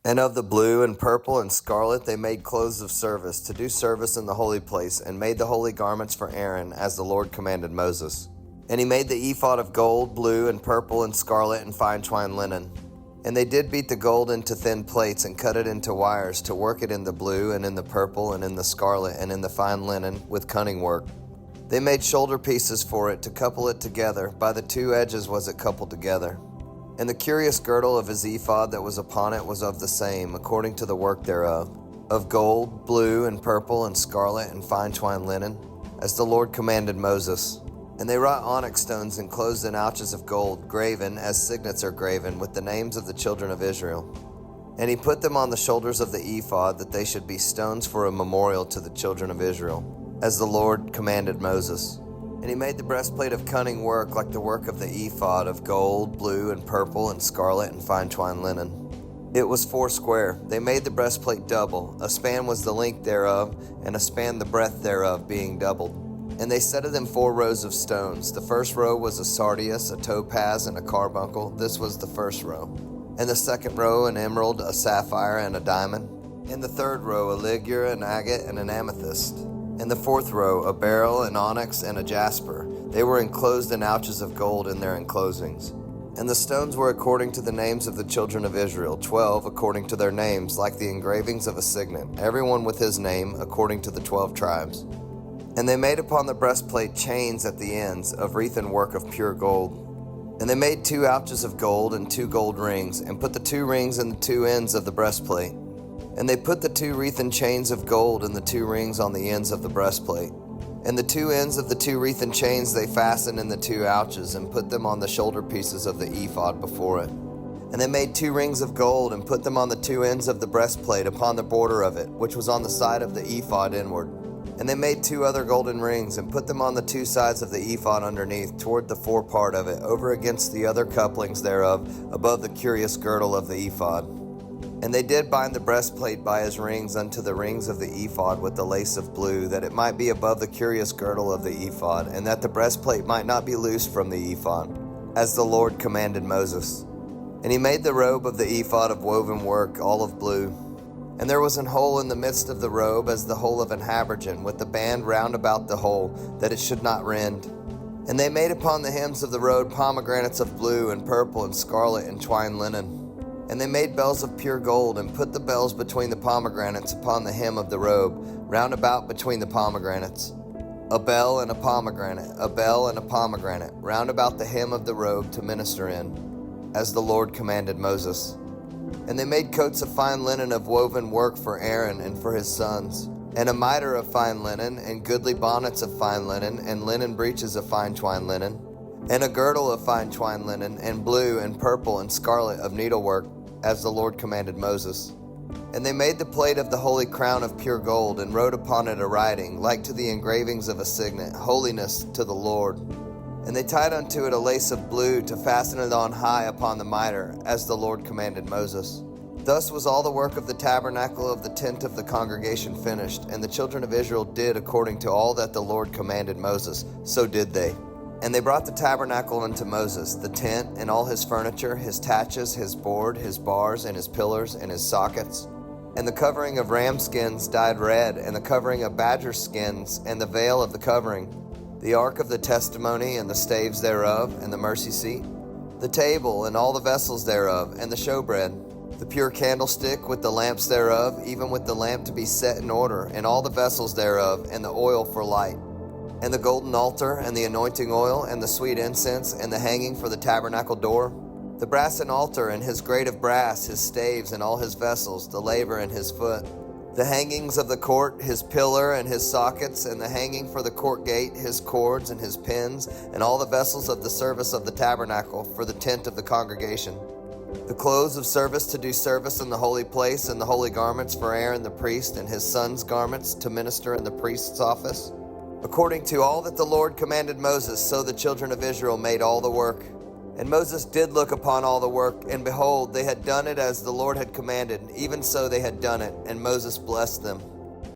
And of the blue and purple and scarlet they made clothes of service, to do service in the holy place, and made the holy garments for Aaron, as the Lord commanded Moses. And he made the ephod of gold, blue, and purple, and scarlet, and fine twined linen. And they did beat the gold into thin plates, and cut it into wires, to work it in the blue, and in the purple, and in the scarlet, and in the fine linen, with cunning work. They made shoulder pieces for it, to couple it together. By the two edges was it coupled together. And the curious girdle of his ephod that was upon it was of the same, according to the work thereof, of gold, blue, and purple, and scarlet, and fine twined linen, as the Lord commanded Moses. And they wrought onyx stones enclosed in ouches of gold, graven, as signets are graven, with the names of the children of Israel. And he put them on the shoulders of the ephod, that they should be stones for a memorial to the children of Israel, as the Lord commanded Moses. And he made the breastplate of cunning work, like the work of the ephod, of gold, blue, and purple, and scarlet, and fine twined linen. It was 4 square. They made the breastplate double. A span was the length thereof, and a span the breadth thereof, being doubled. And they set of them 4 rows of stones. The first row was a sardius, a topaz, and a carbuncle. This was the first row. And the second row an emerald, a sapphire, and a diamond. In the third row a ligure, an agate, and an amethyst. In the fourth row, a beryl, an onyx, and a jasper. They were enclosed in ouches of gold in their enclosings. And the stones were according to the names of the children of Israel, 12 according to their names, like the engravings of a signet, everyone with his name, according to the 12 tribes. And they made upon the breastplate chains at the ends, of wreathen work of pure gold. And they made 2 ouches of gold and 2 gold rings, and put the 2 rings in the 2 ends of the breastplate. And they put the 2 wreathen chains of gold and the 2 rings on the ends of the breastplate. And the 2 ends of the 2 wreathen chains they fastened in the 2 ouches, and put them on the shoulder pieces of the ephod before it. And they made 2 rings of gold, and put them on the 2 ends of the breastplate upon the border of it, which was on the side of the ephod inward. And they made 2 other golden rings, and put them on the 2 sides of the ephod underneath, toward the forepart of it, over against the other couplings thereof, above the curious girdle of the ephod. And they did bind the breastplate by his rings unto the rings of the ephod with the lace of blue, that it might be above the curious girdle of the ephod, and that the breastplate might not be loosed from the ephod, as the Lord commanded Moses. And he made the robe of the ephod of woven work, all of blue. And there was an hole in the midst of the robe, as the hole of an habergeon, with the band round about the hole, that it should not rend. And they made upon the hems of the robe pomegranates of blue and purple and scarlet and twined linen. And they made bells of pure gold, and put the bells between the pomegranates upon the hem of the robe, round about between the pomegranates. A bell and a pomegranate, a bell and a pomegranate, round about the hem of the robe to minister in, as the Lord commanded Moses. And they made coats of fine linen of woven work for Aaron and for his sons, and a mitre of fine linen, and goodly bonnets of fine linen, and linen breeches of fine twined linen, and a girdle of fine twined linen, and blue and purple and scarlet of needlework, as the Lord commanded Moses. And they made the plate of the holy crown of pure gold, and wrote upon it a writing, like to the engravings of a signet, Holiness to the Lord. And they tied unto it a lace of blue, to fasten it on high upon the mitre, as the Lord commanded Moses. Thus was all the work of the tabernacle of the tent of the congregation finished, and the children of Israel did according to all that the Lord commanded Moses, so did they. And they brought the tabernacle unto Moses, the tent, and all his furniture, his taches, his board, his bars, and his pillars, and his sockets, and the covering of ram skins dyed red, and the covering of badger skins, and the veil of the covering, the ark of the testimony, and the staves thereof, and the mercy seat, the table, and all the vessels thereof, and the showbread, the pure candlestick with the lamps thereof, even with the lamp to be set in order, and all the vessels thereof, and the oil for light, and the golden altar, and the anointing oil, and the sweet incense, and the hanging for the tabernacle door, the brassen altar, and his grate of brass, his staves, and all his vessels, the laver and his foot, the hangings of the court, his pillar, and his sockets, and the hanging for the court gate, his cords, and his pins, and all the vessels of the service of the tabernacle, for the tent of the congregation, the clothes of service to do service in the holy place, and the holy garments for Aaron the priest, and his sons' garments to minister in the priest's office. According to all that the Lord commanded Moses, so the children of Israel made all the work. And Moses did look upon all the work, and behold, they had done it as the Lord had commanded, even so they had done it, and Moses blessed them.